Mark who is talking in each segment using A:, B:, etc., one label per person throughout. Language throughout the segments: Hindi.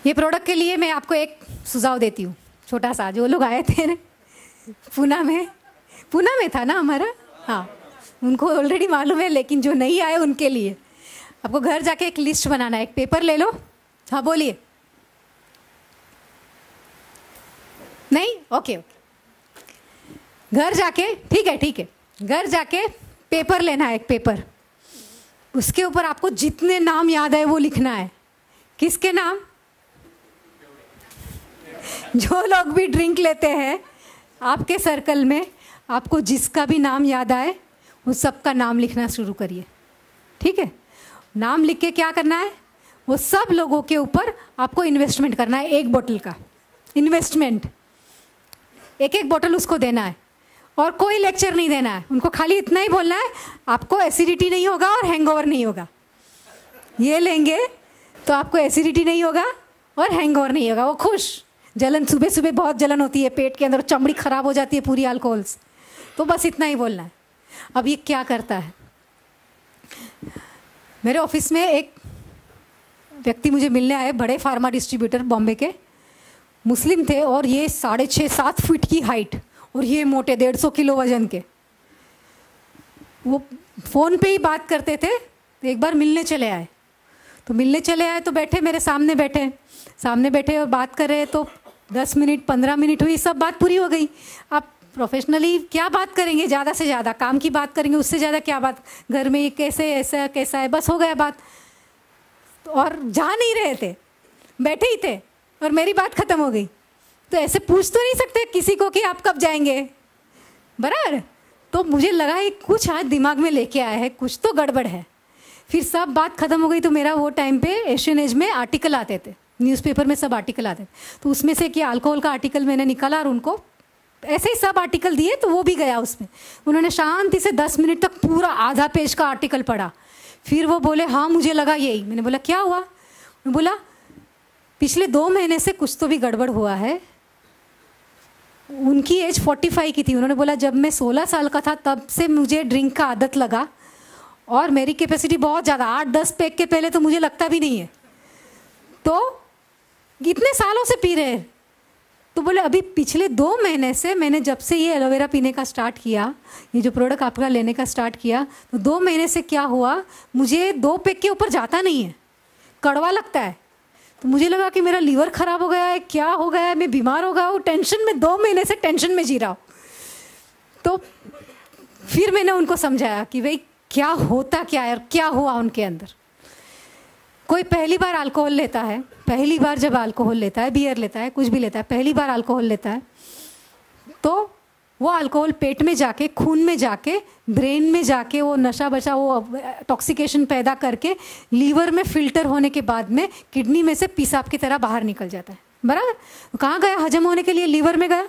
A: ये प्रोडक्ट के लिए मैं आपको एक सुझाव देती हूँ छोटा सा। जो लोग आए थे ना पूना में था ना हमारा, हाँ, उनको ऑलरेडी मालूम है, लेकिन जो नहीं आए उनके लिए आपको घर जाके एक लिस्ट बनाना है। एक पेपर ले लो। हाँ बोलिए। नहीं, ओके। घर जाके, ठीक है, घर जाके पेपर लेना है, एक पेपर। उसके ऊपर आपको जितने नाम याद है वो लिखना है। किसके नाम? जो लोग भी ड्रिंक लेते हैं आपके सर्कल में, आपको जिसका भी नाम याद आए उस सबका नाम लिखना शुरू करिए, ठीक है। नाम लिख के क्या करना है, वो सब लोगों के ऊपर आपको इन्वेस्टमेंट करना है। एक बोतल का इन्वेस्टमेंट, एक बोतल उसको देना है और कोई लेक्चर नहीं देना है उनको। खाली इतना ही बोलना है, आपको एसिडिटी नहीं होगा और हैंगओवर नहीं होगा। ये लेंगे तो आपको एसिडिटी नहीं होगा और हैंगओवर नहीं होगा। वो खुश। जलन, सुबह सुबह बहुत जलन होती है पेट के अंदर, चमड़ी खराब हो जाती है पूरी अल्कोहल से, तो बस इतना ही बोलना है। अब ये क्या करता है, मेरे ऑफिस में एक व्यक्ति मुझे मिलने आए, बड़े फार्मा डिस्ट्रीब्यूटर बॉम्बे के, मुस्लिम थे और ये 6.5-7 फीट की हाइट और ये मोटे 150 किलो वजन के। वो फ़ोन पे ही बात करते थे। तो एक बार मिलने चले आए तो बैठे मेरे सामने बैठे और बात कर रहे। तो 10 मिनट 15 मिनट हुई, सब बात पूरी हो गई। आप प्रोफेशनली क्या बात करेंगे, ज़्यादा से ज़्यादा काम की बात करेंगे, उससे ज़्यादा क्या बात, घर में ये कैसे ऐसा कैसा है, बस हो गया बात। और जा नहीं रहे थे, बैठे ही थे और मेरी बात ख़त्म हो गई। तो ऐसे पूछ तो नहीं सकते किसी को कि आप कब जाएंगे, बराबर। तो मुझे लगा ये कुछ आज दिमाग में लेके आया है, कुछ तो गड़बड़ है। फिर सब बात ख़त्म हो गई। तो मेरा वो टाइम पे एशियन एज में आर्टिकल आते थे, न्यूज़पेपर में सब आर्टिकल आते थे। तो उसमें से कि अल्कोहल का आर्टिकल मैंने निकाला और उनको ऐसे ही सब आर्टिकल दिए, तो वो भी गया उसमें। उन्होंने शांति से 10 मिनट तक पूरा आधा पेज का आर्टिकल पढ़ा। फिर वो बोले हाँ मुझे लगा यही। मैंने बोला क्या हुआ? बोला पिछले 2 महीने से कुछ तो भी गड़बड़ हुआ है। उनकी एज 45 की थी। उन्होंने बोला जब मैं 16 साल का था तब से मुझे ड्रिंक का आदत लगा और मेरी कैपेसिटी बहुत ज़्यादा, 8-10 पैक के पहले तो मुझे लगता भी नहीं है, तो इतने सालों से पी रहे हैं। तो बोले अभी पिछले 2 महीने से मैंने जब से ये एलोवेरा पीने का स्टार्ट किया, ये जो प्रोडक्ट आपका लेने का स्टार्ट किया, तो 2 महीने से क्या हुआ, मुझे 2 पैक के ऊपर जाता नहीं है, कड़वा लगता है। तो मुझे लगा कि मेरा लीवर ख़राब हो गया है, क्या हो गया है, मैं बीमार हो गया हूँ, टेंशन में 2 महीने से टेंशन में जी रहा हूँ। तो फिर मैंने उनको समझाया कि भाई क्या होता क्या है और क्या हुआ उनके अंदर। कोई पहली बार अल्कोहल लेता है, पहली बार जब अल्कोहल लेता है, बियर लेता है, कुछ भी लेता है, पहली बार अल्कोहल लेता है, तो वो अल्कोहल पेट में जाके, खून में जाके, ब्रेन में जाके वो नशा बशा, वो टॉक्सिकेशन पैदा करके लीवर में फिल्टर होने के बाद में किडनी में से पेशाब की तरह बाहर निकल जाता है, बराबर। तो कहाँ गया? हजम होने के लिए लीवर में गया।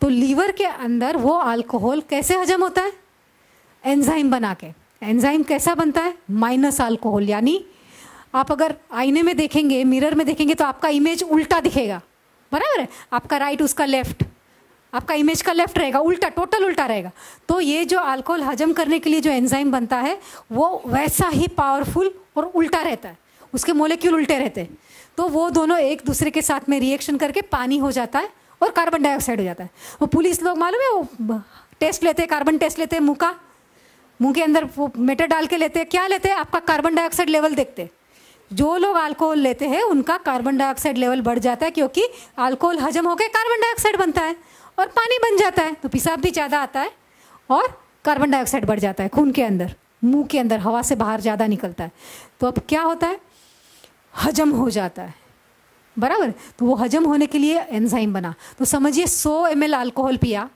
A: तो लीवर के अंदर वो अल्कोहल कैसे हजम होता है? एंजाइम बना के। एंजाइम कैसा बनता है? Minus alcohol. यानी आप अगर आईने में देखेंगे, मिरर में देखेंगे, तो आपका इमेज उल्टा दिखेगा, बराबर है। आपका राइट, उसका लेफ्ट, आपका इमेज का लेफ्ट रहेगा, उल्टा, टोटल उल्टा रहेगा। तो ये जो अल्कोहल हजम करने के लिए जो एंजाइम बनता है वो वैसा ही पावरफुल और उल्टा रहता है, उसके मोलेक्यूल उल्टे रहते हैं। तो वो दोनों एक दूसरे के साथ में रिएक्शन करके पानी हो जाता है और कार्बन डाइऑक्साइड हो जाता है। वो पुलिस लोग मालूम है, वो टेस्ट लेते हैं, कार्बन टेस्ट लेते हैं, मुंह के अंदर वो मेटर डाल के लेते हैं। क्या लेते हैं? आपका कार्बन डाइऑक्साइड लेवल देखते हैं। जो लोग अल्कोहल लेते हैं उनका कार्बन डाइऑक्साइड लेवल बढ़ जाता है, क्योंकि अल्कोहल हजम होकर कार्बन डाइऑक्साइड बनता है और पानी बन जाता है, तो पेशाब भी ज़्यादा आता है और कार्बन डाइऑक्साइड बढ़ जाता है खून के अंदर, मुंह के अंदर हवा से बाहर ज़्यादा निकलता है। तो अब क्या होता है? हजम हो जाता है, बराबर। तो वो हजम होने के लिए एंजाइम बना। तो समझिए 100 ml अल्कोहल पिया,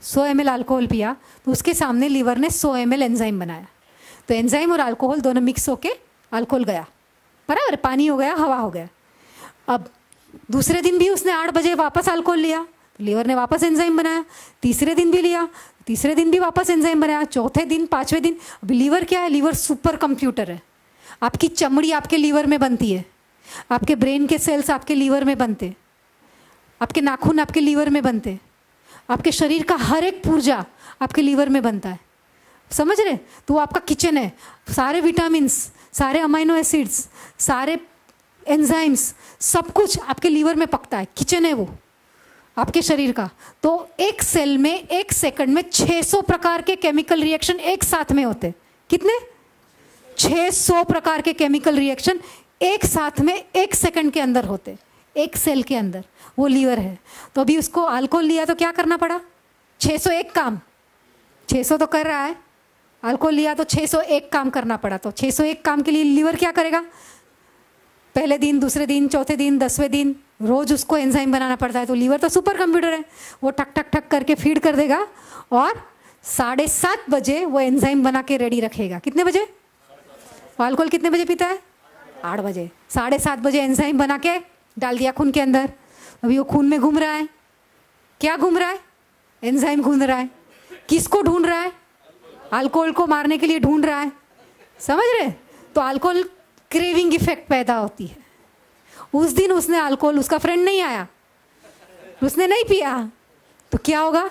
A: 100 ml अल्कोहल पिया, तो उसके सामने लीवर ने 100 ml एंजाइम बनाया। तो एंजाइम और अल्कोहल दोनों मिक्स होके अल्कोहल गया, बराबर, पानी हो गया, हवा हो गया। अब दूसरे दिन भी उसने 8 बजे वापस अल्कोहल लिया, तो लीवर ने वापस एंजाइम बनाया। तीसरे दिन भी लिया, तीसरे दिन भी वापस एंजाइम बनाया। चौथे दिन, 5वें दिन, अब लीवर क्या है? लीवर सुपर कंप्यूटर है। आपकी चमड़ी आपके लीवर में बनती है, आपके ब्रेन के सेल्स आपके लीवर में बनते, आपके नाखून आपके लीवर में बनते, आपके शरीर का हर एक पुर्जा आपके लीवर में बनता है, समझ रहे? तो वो आपका किचन है। सारे विटामिन्स, सारे अमाइनो एसिड्स, सारे एंजाइम्स, सब कुछ आपके लीवर में पकता है, किचन है वो आपके शरीर का। तो एक सेल में एक सेकंड में 600 प्रकार के केमिकल रिएक्शन एक साथ में होते। कितने? 600 प्रकार के केमिकल रिएक्शन एक साथ में एक सेकंड के अंदर होते, एक सेल के अंदर। वो लीवर है। तो अभी उसको अल्कोहल लिया तो क्या करना पड़ा? 601 काम। 600 तो कर रहा है, अल्कोहल लिया तो 601 काम करना पड़ा। तो 601 काम के लिए लीवर क्या करेगा? पहले दिन, दूसरे दिन, चौथे दिन, 10वें दिन रोज उसको एंजाइम बनाना पड़ता है। तो लीवर तो सुपर कंप्यूटर है, वो ठक ठक ठक करके फीड कर देगा और 7:30 बजे वो एंजाइम बना के रेडी रखेगा। कितने बजे? अल्कोहल कितने बजे पीता है? 8 बजे। 7:30 बजे एंजाइम बना के डाल दिया खून के अंदर। अभी वो खून में घूम रहा है। क्या घूम रहा है? एंजाइम घूम रहा है। किसको ढूंढ रहा है? अल्कोहल को मारने के लिए ढूंढ रहा है। समझ रहे? तो अल्कोहल क्रेविंग इफेक्ट पैदा होती है। उस दिन उसने अल्कोहल, उसका फ्रेंड नहीं आया, उसने नहीं पिया, तो क्या होगा?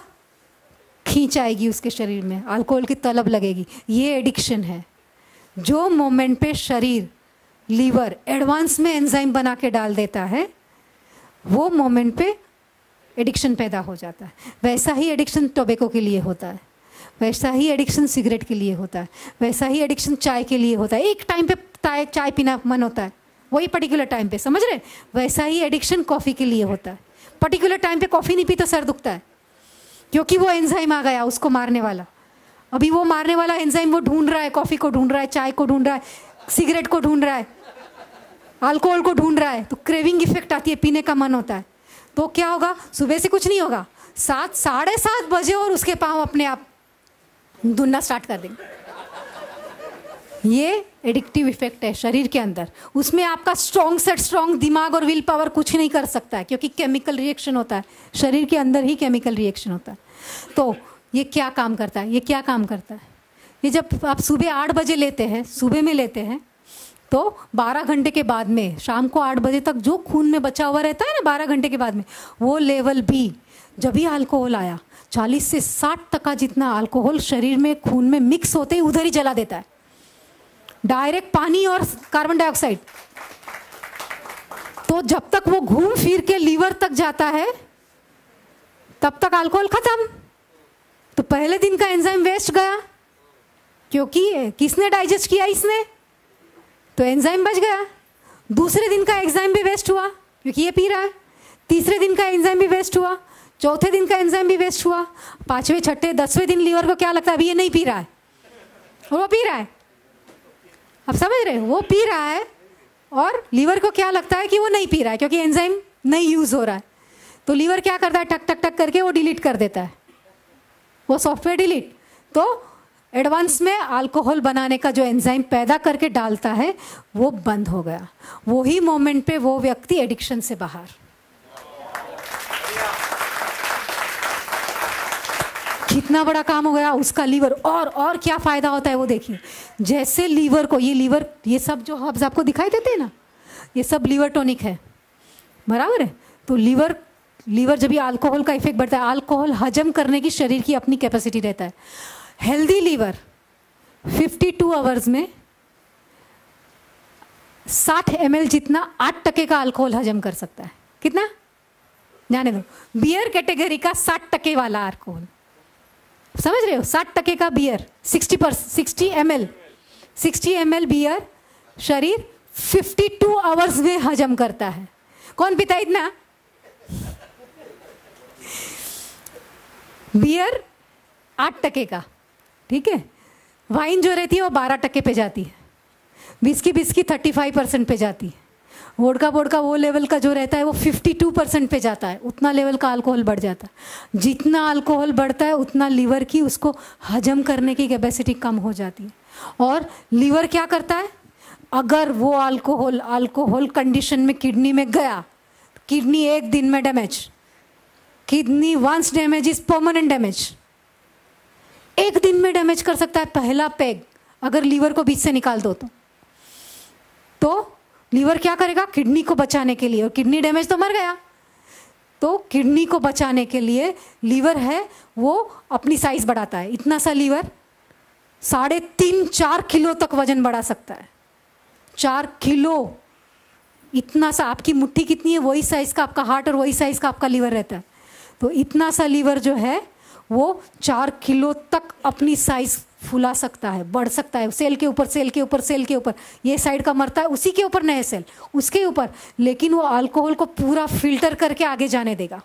A: खींच आएगी उसके शरीर में, अल्कोहल की तलब लगेगी। ये एडिक्शन है। जो मोमेंट पे शरीर, लीवर एडवांस में एंजाइम बना के डाल देता है, वो मोमेंट पे एडिक्शन पैदा हो जाता है। वैसा ही एडिक्शन टोबैको के लिए होता है, वैसा ही एडिक्शन सिगरेट के लिए होता है, वैसा ही एडिक्शन चाय के लिए होता है। एक टाइम पे चाय पीना मन होता है, वही पर्टिकुलर टाइम पे, समझ रहे? वैसा ही एडिक्शन कॉफ़ी के लिए होता है। पर्टिकुलर टाइम पे कॉफ़ी नहीं पी तो सर दुखता है, क्योंकि वो एंजाइम आ गया उसको मारने वाला। अभी वो मारने वाला एंजाइम वो ढूंढ रहा है, कॉफ़ी को ढूंढ रहा है, चाय को ढूंढ रहा है, सिगरेट को ढूंढ रहा है, अल्कोहल को ढूंढ रहा है। तो क्रेविंग इफेक्ट आती है, पीने का मन होता है। तो क्या होगा? सुबह से कुछ नहीं होगा, 7-7:30 बजे और उसके पाँव अपने आप धुनना स्टार्ट कर देंगे। ये एडिक्टिव इफेक्ट है शरीर के अंदर। उसमें आपका स्ट्रॉन्ग दिमाग और विल पावर कुछ नहीं कर सकता है, क्योंकि केमिकल रिएक्शन होता है शरीर के अंदर ही, केमिकल रिएक्शन होता है। तो ये क्या काम करता है? ये क्या काम करता है? ये जब आप सुबह 8 बजे लेते हैं, सुबह में लेते हैं, तो 12 घंटे के बाद में, शाम को 8 बजे तक जो खून में बचा हुआ रहता है ना, 12 घंटे के बाद में, वो लेवल भी, जब भी अल्कोहल आया, 40 से 60% जितना अल्कोहल शरीर में खून में मिक्स होते ही उधर ही जला देता है, डायरेक्ट पानी और कार्बन डाइऑक्साइड। तो जब तक वो घूम फिर के लीवर तक जाता है, तब तक अल्कोहल खत्म। तो पहले दिन का एंजाइम वेस्ट गया, क्योंकि किसने डाइजेस्ट किया? इसने, तो एंजाइम बच गया। दूसरे दिन का एंजाइम भी वेस्ट हुआ, क्योंकि ये पी रहा है। तीसरे दिन का एंजाइम भी वेस्ट हुआ, चौथे दिन का एंजाइम भी वेस्ट हुआ, 5वें, 6ठे, 10वें दिन लीवर को क्या लगता है? अभी ये नहीं पी रहा है, वो पी रहा है। अब समझ रहे हो? वो पी रहा है और लीवर को क्या लगता है कि वो नहीं पी रहा है, क्योंकि एंजाइम नहीं यूज हो रहा है। तो लीवर क्या करता है? टक टक टक करके वो डिलीट कर देता है, वो सॉफ्टवेयर डिलीट। तो एडवांस में अल्कोहल बनाने का जो एंजाइम पैदा करके डालता है, वो बंद हो गया। वही मोमेंट पे वो व्यक्ति एडिक्शन से बाहर। कितना बड़ा काम हो गया उसका लीवर। और क्या फायदा होता है वो देखिए। जैसे लीवर को, ये लीवर, ये सब जो हर्ब्स आपको दिखाई देते हैं ना, ये सब लीवर टॉनिक है, बराबर है? तो लीवर जब ये अल्कोहल का इफेक्ट बढ़ता है, अल्कोहल हजम करने की शरीर की अपनी कैपेसिटी रहता है। हेल्दी लीवर 52 आवर्स में 60 ml जितना 8% का अल्कोहल हजम कर सकता है। कितना? जाने दो। बियर कैटेगरी का 60% वाला अल्कोहल, समझ रहे हो? 60% का बियर, 60 ml बियर शरीर 52 आवर्स में हजम करता है। कौन पीता है इतना? बियर 8% का, ठीक है। वाइन जो रहती है वो 12% पे जाती है, विस्की 35% पे जाती है, वोडका वो लेवल का जो रहता है वो 52% पे जाता है। उतना लेवल का अल्कोहल बढ़ जाता है। जितना अल्कोहल बढ़ता है उतना लीवर की उसको हजम करने की कैपेसिटी कम हो जाती है। और लीवर क्या करता है? अगर वो अल्कोहल कंडीशन में किडनी में गया, किडनी एक दिन में damage. Kidney once damage is permanent damage. एक दिन में डैमेज कर सकता है पहला पेग, अगर लीवर को बीच से निकाल दो तो लीवर क्या करेगा? किडनी को बचाने के लिए, और किडनी डैमेज तो मर गया, तो किडनी को बचाने के लिए लीवर है वो अपनी साइज बढ़ाता है। इतना सा लीवर 3.5-4 किलो तक वजन बढ़ा सकता है। 4 किलो इतना सा, आपकी मुट्ठी कितनी है वही साइज़ का आपका हार्ट और वही साइज़ का आपका लीवर रहता है। तो इतना सा लीवर जो है वो 4 किलो तक अपनी साइज़ फुला सकता है, बढ़ सकता है, सेल के ऊपर सेल के ऊपर सेल के ऊपर, ये साइड का मरता है उसी के ऊपर नए सेल उसके ऊपर, लेकिन वो अल्कोहल को पूरा फिल्टर करके आगे जाने देगा।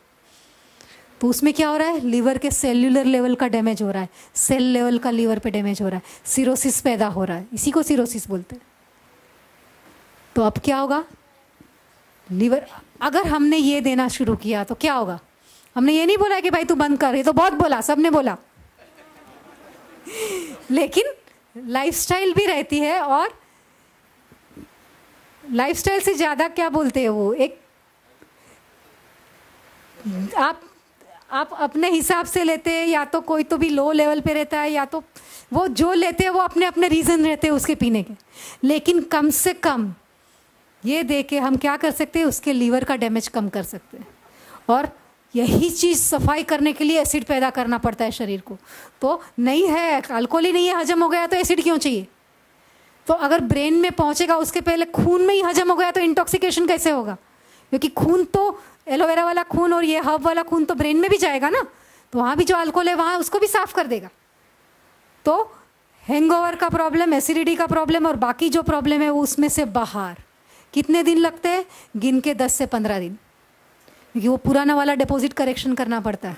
A: तो उसमें क्या हो रहा है, लीवर के सेल्यूलर लेवल का डैमेज हो रहा है, सेल लेवल का लीवर पे डैमेज हो रहा है, सिरोसिस पैदा हो रहा है, इसी को सिरोसिस बोलते हैं। तो अब क्या होगा, लीवर, अगर हमने ये देना शुरू किया तो क्या होगा, हमने ये नहीं बोला कि भाई तू बंद कर, ये तो बहुत बोला, सबने बोला लेकिन लाइफस्टाइल भी रहती है, और लाइफस्टाइल से ज़्यादा क्या बोलते हैं वो, एक आप अपने हिसाब से लेते हैं, या तो कोई तो भी लो लेवल पे रहता है, या तो वो जो लेते हैं वो अपने अपने रीज़न रहते हैं उसके पीने के, लेकिन कम से कम ये दे के हम क्या कर सकते हैं, उसके लीवर का डैमेज कम कर सकते हैं। और यही चीज़ सफाई करने के लिए एसिड पैदा करना पड़ता है शरीर को। तो नहीं है, अल्कोहल ही नहीं है, हजम हो गया तो एसिड क्यों चाहिए। तो अगर ब्रेन में पहुंचेगा उसके पहले खून में ही हजम हो गया तो इंटॉक्सिकेशन कैसे होगा, क्योंकि खून तो एलोवेरा वाला खून और ये हर्ब वाला खून तो ब्रेन में भी जाएगा ना, तो वहाँ भी जो अल्कोहल है वहाँ उसको भी साफ कर देगा। तो हैंगओवर का प्रॉब्लम, एसिडिटी का प्रॉब्लम और बाकी जो प्रॉब्लम है वो उसमें से बाहर कितने दिन लगते हैं, गिन के 10 से 15 दिन, क्योंकि वो पुराना वाला डिपॉजिट करेक्शन करना पड़ता है।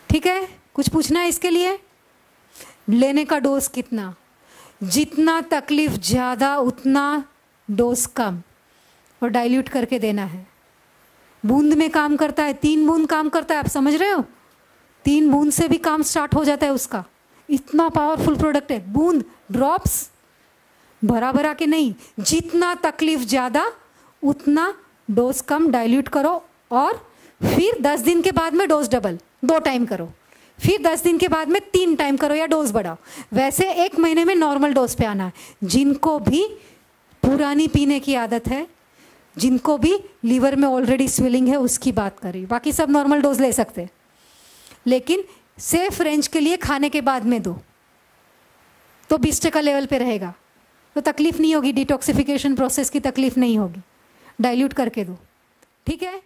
A: ठीक है, कुछ पूछना है इसके लिए, लेने का डोज कितना, जितना तकलीफ ज़्यादा उतना डोज कम, और डाइल्यूट करके देना है। बूंद में काम करता है, 3 बूंद काम करता है, आप समझ रहे हो, 3 बूंद से भी काम स्टार्ट हो जाता है उसका, इतना पावरफुल प्रोडक्ट है। बूंद, ड्रॉप्स भरा भरा के नहीं, जितना तकलीफ ज़्यादा उतना डोज कम, डाइल्यूट करो, और फिर 10 दिन के बाद में डोज डबल, 2 टाइम करो, फिर 10 दिन के बाद में 3 टाइम करो या डोज बढ़ाओ। वैसे 1 महीने में नॉर्मल डोज पे आना है। जिनको भी पुरानी पीने की आदत है, जिनको भी लीवर में ऑलरेडी स्वेलिंग है, उसकी बात करी, बाकी सब नॉर्मल डोज ले सकते हैं, लेकिन सेफ रेंज के लिए खाने के बाद में दो, तो 20% लेवल पे रहेगा, तो तकलीफ नहीं होगी, डिटॉक्सिफिकेशन प्रोसेस की तकलीफ नहीं होगी, डाइल्यूट करके दो। ठीक है।